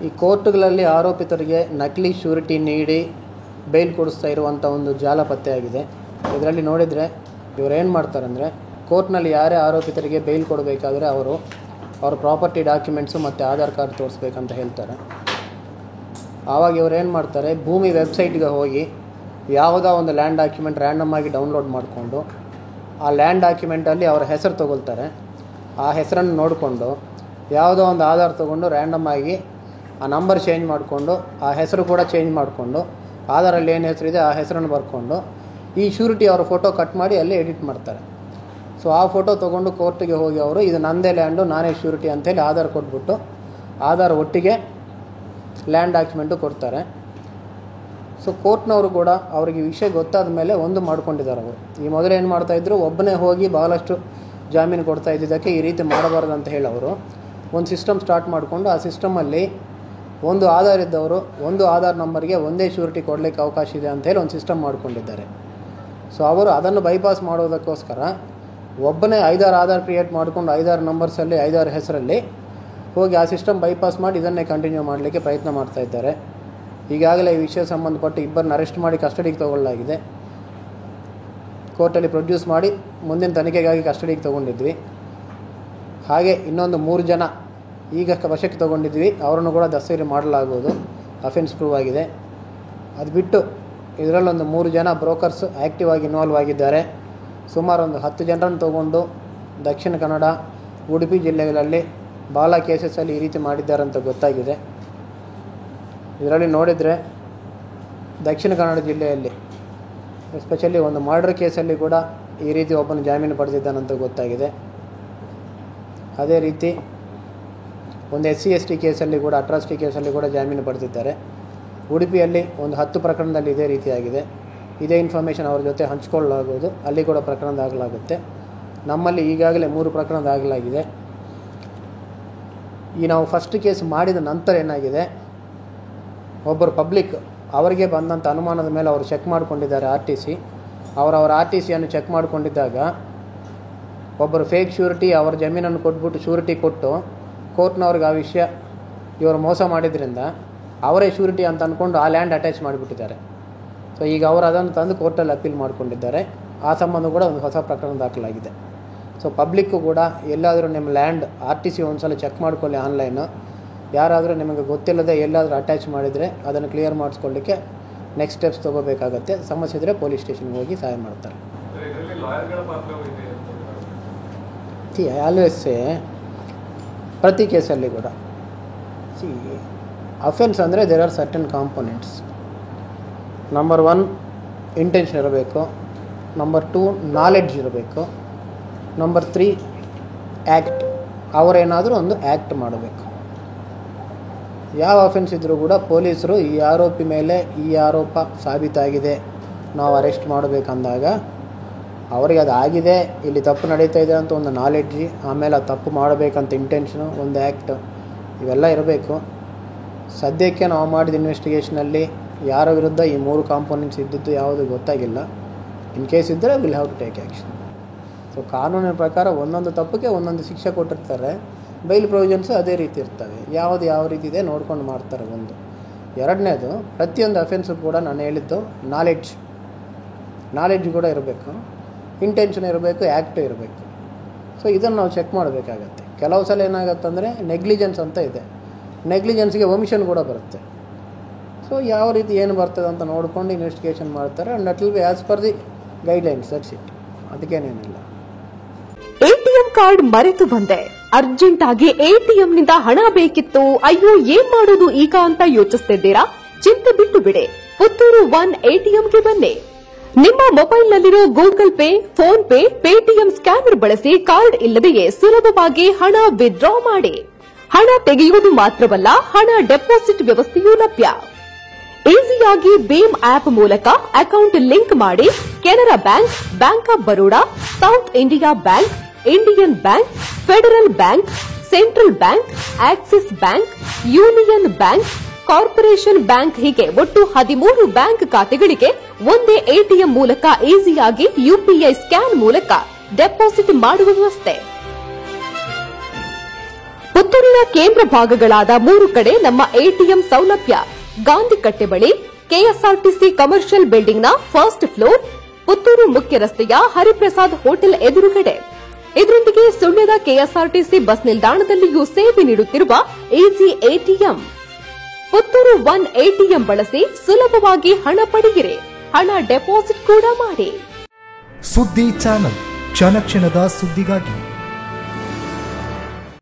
ಈ ಕೋರ್ಟ್ಗಳಲ್ಲಿ ಆರೋಪಿತರಿಗೆ ನಕಲಿ ಶ್ಯೂರಿಟಿ ನೀಡಿ ಬೇಲ್ ಕೊಡಿಸ್ತಾ ಇರುವಂಥ ಒಂದು ಜಾಲ ಪತ್ತೆಯಾಗಿದೆ. ಇದರಲ್ಲಿ ನೋಡಿದರೆ ಇವರೇನು ಮಾಡ್ತಾರೆ ಅಂದರೆ, ಕೋರ್ಟ್ನಲ್ಲಿ ಯಾರೇ ಆರೋಪಿತರಿಗೆ ಬೇಲ್ ಕೊಡಬೇಕಾದ್ರೆ ಅವ್ರ ಪ್ರಾಪರ್ಟಿ ಡಾಕ್ಯುಮೆಂಟ್ಸು ಮತ್ತು ಆಧಾರ್ ಕಾರ್ಡ್ ತೋರಿಸ್ಬೇಕಂತ ಹೇಳ್ತಾರೆ. ಆವಾಗ ಇವರೇನು ಮಾಡ್ತಾರೆ, ಭೂಮಿ ವೆಬ್ಸೈಟ್ಗೆ ಹೋಗಿ ಯಾವುದೋ ಒಂದು ಲ್ಯಾಂಡ್ ಡಾಕ್ಯುಮೆಂಟ್ ರ್ಯಾಂಡಮ್ ಆಗಿ ಡೌನ್ಲೋಡ್ ಮಾಡಿಕೊಂಡು ಆ ಲ್ಯಾಂಡ್ ಡಾಕ್ಯುಮೆಂಟಲ್ಲಿ ಅವರ ಹೆಸರು ತೊಗೊಳ್ತಾರೆ. ಆ ಹೆಸರನ್ನು ನೋಡಿಕೊಂಡು ಯಾವುದೋ ಒಂದು ಆಧಾರ್ ತೊಗೊಂಡು ರ್ಯಾಂಡಮ್ ಆಗಿ ಆ ನಂಬರ್ ಚೇಂಜ್ ಮಾಡಿಕೊಂಡು ಆ ಹೆಸರು ಕೂಡ ಚೇಂಜ್ ಮಾಡಿಕೊಂಡು ಆಧಾರಲ್ಲಿ ಏನು ಹೆಸರಿದೆ ಆ ಹೆಸರನ್ನು ಬರ್ಕೊಂಡು ಈ ಶ್ಯೂರಿಟಿ ಅವರ ಫೋಟೋ ಕಟ್ ಮಾಡಿ ಅಲ್ಲಿ ಎಡಿಟ್ ಮಾಡ್ತಾರೆ. ಸೊ ಆ ಫೋಟೋ ತೊಗೊಂಡು ಕೋರ್ಟಿಗೆ ಹೋಗಿ ಅವರು ಇದು ನಂದೇ ಲ್ಯಾಂಡು, ನಾನೇ ಶ್ಯೂರಿಟಿ ಅಂಥೇಳಿ ಆಧಾರ್ ಕೊಟ್ಬಿಟ್ಟು ಆಧಾರ್ ಒಟ್ಟಿಗೆ ಲ್ಯಾಂಡ್ ಡಾಕ್ಯುಮೆಂಟು ಕೊಡ್ತಾರೆ. ಸೊ ಕೋರ್ಟ್ನವರು ಕೂಡ ಅವರಿಗೆ ವಿಷಯ ಗೊತ್ತಾದ ಮೇಲೆ ಒಂದು ಮಾಡ್ಕೊಂಡಿದ್ದಾರೆ. ಅವರು ಈ ಮೊದಲು ಏನು ಮಾಡ್ತಾಯಿದ್ರು, ಒಬ್ಬನೇ ಹೋಗಿ ಭಾಳಷ್ಟು ಜಾಮೀನು ಕೊಡ್ತಾ ಇದ್ದಿದ್ದಕ್ಕೆ ಈ ರೀತಿ ಮಾಡಬಾರ್ದು ಅಂತ ಹೇಳಿ ಅವರು ಒಂದು ಸಿಸ್ಟಮ್ ಸ್ಟಾರ್ಟ್ ಮಾಡಿಕೊಂಡು ಆ ಸಿಸ್ಟಮಲ್ಲಿ ಒಂದು ಆಧಾರ್ ಇದ್ದವರು ಒಂದು ಆಧಾರ್ ನಂಬರ್ಗೆ ಒಂದೇ ಶ್ಯೂರಿಟಿ ಕೊಡಲಿಕ್ಕೆ ಅವಕಾಶ ಇದೆ ಅಂಥೇಳಿ ಒಂದು ಸಿಸ್ಟಮ್ ಮಾಡ್ಕೊಂಡಿದ್ದಾರೆ. ಸೊ ಅವರು ಅದನ್ನು ಬೈಪಾಸ್ ಮಾಡೋದಕ್ಕೋಸ್ಕರ ಒಬ್ಬನೇ 5-6 ಆಧಾರ್ ಕ್ರಿಯೇಟ್ ಮಾಡಿಕೊಂಡು 5-6 ನಂಬರ್ಸಲ್ಲಿ 5-6 ಹೆಸರಲ್ಲಿ ಹೋಗಿ ಆ ಸಿಸ್ಟಮ್ ಬೈಪಾಸ್ ಮಾಡಿ ಇದನ್ನೇ ಕಂಟಿನ್ಯೂ ಮಾಡಲಿಕ್ಕೆ ಪ್ರಯತ್ನ ಮಾಡ್ತಾ ಇದ್ದಾರೆ. ಈಗಾಗಲೇ ಈ ವಿಷಯ ಸಂಬಂಧಪಟ್ಟು ಇಬ್ಬರನ್ನ ಅರೆಸ್ಟ್ ಮಾಡಿ ಕಸ್ಟಡಿಗೆ ತಗೊಳ್ಳಲಾಗಿದೆ. ಕೋರ್ಟಲ್ಲಿ ಪ್ರೊಡ್ಯೂಸ್ ಮಾಡಿ ಮುಂದಿನ ತನಿಖೆಗಾಗಿ ಕಸ್ಟಡಿಗೆ ತೊಗೊಂಡಿದ್ವಿ. ಹಾಗೆ ಇನ್ನೊಂದು 3 ಜನ ಈಗ ವಶಕ್ಕೆ ತೊಗೊಂಡಿದ್ವಿ, ಅವರನ್ನು ಕೂಡ ದಸ್ತಗಿರಿ ಮಾಡಲಾಗುವುದು. ಅಫೆನ್ಸ್ ಪ್ರೂವ್ ಆಗಿದೆ. ಅದು ಬಿಟ್ಟು ಇದರಲ್ಲೊಂದು 3 ಜನ ಬ್ರೋಕರ್ಸ್ ಆ್ಯಕ್ಟಿವ್ ಆಗಿ ಇನ್ವಾಲ್ವ್ ಆಗಿದ್ದಾರೆ. ಸುಮಾರು ಒಂದು 10 ಜನರನ್ನು ತೊಗೊಂಡು ದಕ್ಷಿಣ ಕನ್ನಡ, ಉಡುಪಿ ಜಿಲ್ಲೆಗಳಲ್ಲಿ ಭಾಳ ಕೇಸಸಲ್ಲಿ ಈ ರೀತಿ ಮಾಡಿದ್ದಾರೆ ಅಂತ ಗೊತ್ತಾಗಿದೆ. ಇದರಲ್ಲಿ ನೋಡಿದರೆ ದಕ್ಷಿಣ ಕನ್ನಡ ಜಿಲ್ಲೆಯಲ್ಲಿ ಎಸ್ಪೆಷಲಿ ಒಂದು ಮರ್ಡರ್ ಕೇಸಲ್ಲಿ ಕೂಡ ಈ ರೀತಿ ಒಬ್ಬನು ಜಾಮೀನು ಪಡೆದಿದ್ದಾನಂತ ಗೊತ್ತಾಗಿದೆ. ಅದೇ ರೀತಿ ಒಂದು SC/ST ಕೇಸಲ್ಲಿ ಕೂಡ, ಅಟ್ರಾಸಿಟಿ ಕೇಸಲ್ಲಿ ಕೂಡ ಜಾಮೀನು ಪಡೆದಿದ್ದಾರೆ. ಉಡುಪಿಯಲ್ಲಿ ಒಂದು 10 ಪ್ರಕರಣದಲ್ಲಿ ಇದೇ ರೀತಿಯಾಗಿದೆ. ಇದೇ ಇನ್ಫಾರ್ಮೇಷನ್ ಅವ್ರ ಜೊತೆ ಹಂಚ್ಕೊಳ್ಳಲಾಗುವುದು, ಅಲ್ಲಿ ಕೂಡ ಪ್ರಕರಣ ದಾಖಲಾಗುತ್ತೆ. ನಮ್ಮಲ್ಲಿ ಈಗಾಗಲೇ 3 ಪ್ರಕರಣ ದಾಖಲಾಗಿದೆ. ಈ ನಾವು ಫಸ್ಟ್ ಕೇಸ್ ಮಾಡಿದ ನಂತರ ಏನಾಗಿದೆ, ಒಬ್ಬರು ಪಬ್ಲಿಕ್ ಅವರಿಗೆ ಬಂದಂಥ ಅನುಮಾನದ ಮೇಲೆ ಅವರು ಚೆಕ್ ಮಾಡಿಕೊಂಡಿದ್ದಾರೆ RTC. ಅವರ RTCಯನ್ನು ಚೆಕ್ ಮಾಡಿಕೊಂಡಿದ್ದಾಗ ಒಬ್ಬರು ಫೇಕ್ ಶ್ಯೂರಿಟಿ ಅವರ ಜಮೀನನ್ನು ಕೊಟ್ಬಿಟ್ಟು ಶ್ಯೂರಿಟಿ ಕೊಟ್ಟು ಕೋರ್ಟ್ನವ್ರಿಗೆ ಆ ವಿಷಯ ಇವರು ಮೋಸ ಮಾಡಿದ್ರಿಂದ ಅವರೇ ಶ್ಯೂರಿಟಿ ಅಂತ ಅಂದ್ಕೊಂಡು ಆ ಲ್ಯಾಂಡ್ ಅಟ್ಯಾಚ್ ಮಾಡಿಬಿಟ್ಟಿದ್ದಾರೆ. ಸೊ ಈಗ ಅವರು ಅದನ್ನು ತಂದು ಕೋರ್ಟಲ್ಲಿ ಅಪೀಲ್ ಮಾಡಿಕೊಂಡಿದ್ದಾರೆ. ಆ ಸಂಬಂಧ ಕೂಡ ಒಂದು ಹೊಸ ಪ್ರಕರಣ ದಾಖಲಾಗಿದೆ. ಸೊ ಪಬ್ಲಿಕ್ಕು ಕೂಡ ಎಲ್ಲಾದರೂ ನಿಮ್ಮ ಲ್ಯಾಂಡ್ RTC ಒಂದು ಸಲ ಚೆಕ್ ಮಾಡ್ಕೊಳ್ಳಿ ಆನ್ಲೈನು. ಯಾರಾದರೂ ನಿಮಗೆ ಗೊತ್ತಿಲ್ಲದೆ ಎಲ್ಲಾದರೂ ಅಟ್ಯಾಚ್ ಮಾಡಿದರೆ ಅದನ್ನು ಕ್ಲಿಯರ್ ಮಾಡಿಸ್ಕೊಳ್ಳಿಕ್ಕೆ ನೆಕ್ಸ್ಟ್ ಸ್ಟೆಪ್ಸ್ ತೊಗೋಬೇಕಾಗತ್ತೆ. ಸಮಸ್ಯೆ ಇದ್ದರೆ ಪೊಲೀಸ್ ಸ್ಟೇಷನ್ಗೆ ಹೋಗಿ ಸಹಾಯ ಮಾಡ್ತಾರೆ. ಆಲ್ವೇಸ್ ಪ್ರತಿ ಕೇಸಲ್ಲಿ ಕೂಡ ಅಫೆನ್ಸ್ ಅಂದರೆ there are certain components. Number 1 intention ಇರಬೇಕು, ನಂಬರ್ 2 ನಾಲೆಡ್ಜ್ ಇರಬೇಕು, ನಂಬರ್ 3 ಆ್ಯಕ್ಟ್. ಅವರೇನಾದರೂ ಒಂದು ಆ್ಯಕ್ಟ್ ಮಾಡಬೇಕು. ಯಾವ ಅಫೆನ್ಸ್ ಇದ್ದರೂ ಕೂಡ ಪೊಲೀಸರು ಈ ಆರೋಪಿ ಮೇಲೆ ಈ ಆರೋಪ ಸಾಬೀತಾಗಿದೆ, ನಾವು ಅರೆಸ್ಟ್ ಮಾಡಬೇಕಂದಾಗ ಅವರಿಗೆ ಅದು ಆಗಿದೆ, ಇಲ್ಲಿ ತಪ್ಪು ನಡೀತಾ ಇದೆ ಅಂತ ಒಂದು ನಾಲೆಡ್ಜಿ, ಆಮೇಲೆ ಆ ತಪ್ಪು ಮಾಡಬೇಕಂತ ಇಂಟೆನ್ಷನು, ಒಂದು ಆ್ಯಕ್ಟ್, ಇವೆಲ್ಲ ಇರಬೇಕು. ಸದ್ಯಕ್ಕೆ ನಾವು ಮಾಡಿದ ಇನ್ವೆಸ್ಟಿಗೇಷನಲ್ಲಿ ಯಾರ ವಿರುದ್ಧ ಈ 3 ಕಾಂಪೊನೆಂಟ್ಸ್ ಇದ್ದದ್ದು ಯಾವುದು ಗೊತ್ತಾಗಿಲ್ಲ. ಇನ್ ಕೇಸ್ ಇದ್ದರೆ will have to take action. So ಕಾನೂನಿನ ಪ್ರಕಾರ ಒಂದೊಂದು ತಪ್ಪಿಗೆ ಒಂದೊಂದು ಶಿಕ್ಷೆ ಕೊಟ್ಟಿರ್ತಾರೆ. ಬೈಲ್ ಪ್ರೊವಿಷನ್ಸು ಅದೇ ರೀತಿ ಇರ್ತವೆ. ಯಾವುದು ಯಾವ ರೀತಿ ಇದೆ ನೋಡ್ಕೊಂಡು ಮಾಡ್ತಾರೆ. ಒಂದು ಎರಡನೇದು, ಪ್ರತಿಯೊಂದು ಅಫೆನ್ಸು ಕೂಡ ನಾನು ಹೇಳಿದ್ದು ನಾಲೆಡ್ಜ್ ಕೂಡ ಇರಬೇಕು, ಇಂಟೆನ್ಷನ್ ಇರಬೇಕು, ಆ್ಯಕ್ಟು ಇರಬೇಕು. ಸೊ ಇದನ್ನು ನಾವು ಚೆಕ್ ಮಾಡಬೇಕಾಗತ್ತೆ. ಕೆಲವು ಸಲ ಏನಾಗುತ್ತಂದರೆ ನೆಗ್ಲಿಜೆನ್ಸ್ ಅಂತ ಇದೆ, ನೆಗ್ಲಿಜೆನ್ಸ್ಗೆ ಒಮಿಷನ್ ಕೂಡ ಬರುತ್ತೆ. ಸೊ ಯಾವ ರೀತಿ ಏನು ಬರ್ತದೆ ಅಂತ ನೋಡ್ಕೊಂಡು ಇನ್ವೆಸ್ಟಿಗೇಷನ್ ಮಾಡ್ತಾರೆ. And that will be as per the guidelines, that's it. ಅದಕ್ಕೇನೇನಿಲ್ಲ. ATM ಕಾರ್ಡ್ ಮರೆತು ಬಂದೆ, ಅರ್ಜೆಂಟ್ ಆಗಿ ATMನಿಂದ ಹಣ ಬೇಕಿತ್ತು, ಅಯ್ಯೋ ಏನ್ ಮಾಡೋದು ಈಗ ಅಂತ ಯೋಚಿಸ್ತಿದ್ದೀರಾ? ಚಿಂತೆ ಬಿಟ್ಟು ಬಿಡಿ, ಪುತ್ತೂರು 1 ATMಗೆ ಬನ್ನಿ. ನಿಮ್ಮ ಮೊಬೈಲ್ನಲ್ಲಿರೋ Google Pay, PhonePe, Paytm scanner ಬಳಸಿ ಕಾರ್ಡ್ ಇಲ್ಲದೆಯೇ ಸುಲಭವಾಗಿ ಹಣ ವಿತ್ಡ್ರಾ ಮಾಡಿ. ಹಣ ತೆಗೆಯುವುದು ಮಾತ್ರವಲ್ಲ, ಹಣ ಡೆಪಾಸಿಟ್ ವ್ಯವಸ್ಥೆಯೂ ಲಭ್ಯ. ಈಸಿಯಾಗಿ ಭೀಮ್ ಆಪ್ ಮೂಲಕ ಅಕೌಂಟ್ ಲಿಂಕ್ ಮಾಡಿ Canara bank, bank of Baroda, south India bank, Indian bank, federal bank, central bank, Axis bank, union bank, corporation bank ಹೀಗೆ ಒಟ್ಟು 13 ಬ್ಯಾಂಕ್ ಖಾತೆಗಳಿಗೆ ಒಂದೇ ATM ಮೂಲಕ ಈಸಿಯಾಗಿ UPI ಸ್ಕ್ಯಾನ್ ಮೂಲಕ ಡೆಪಾಸಿಟ್ ಮಾಡುವ ವ್ಯವಸ್ಥೆ. ಪುತ್ತೂರಿನ ಕೇಂದ್ರ ಭಾಗಗಳಾದ 3 ಕಡೆ ನಮ್ಮ ಎಟಿಎಂ ಸೌಲಭ್ಯ. ಗಾಂಧಿ ಕಟ್ಟೆ ಬಳಿ ಕೆಎಸ್ಆರ್ಟಿಸಿ ಕಮರ್ಷಿಯಲ್ ಬಿಲ್ಡಿಂಗ್ನ ಫಸ್ಟ್ ಫ್ಲೋರ್, ಪುತ್ತೂರು ಮುಖ್ಯ ರಸ್ತೆಯ ಹರಿಪ್ರಸಾದ್ ಹೋಟೆಲ್ ಎದುರುಗಡೆ. ಇದರೊಂದಿಗೆ ಸುಳ್ಯದ ಕೆಎಸ್ಆರ್ಟಿಸಿ ಬಸ್ ನಿಲ್ದಾಣದಲ್ಲಿಯೂ ಸೇವೆ ನೀಡುತ್ತಿರುವ ಈಸಿ ಎಟಿಎಂ. ಪುತ್ತೂರು 1 ಎಟಿಎಂ ಬಳಸಿ ಸುಲಭವಾಗಿ ಹಣ ಪಡೆಯಿರಿ. ಹಣ ಡೆಪಾಸಿಟ್ ಕೂಡ ಮಾಡಿ. ಸುದ್ದಿ ಚಾನಲ್, ಕ್ಷಣ ಕ್ಷಣದ ಸುದ್ದಿಗಾಗಿ.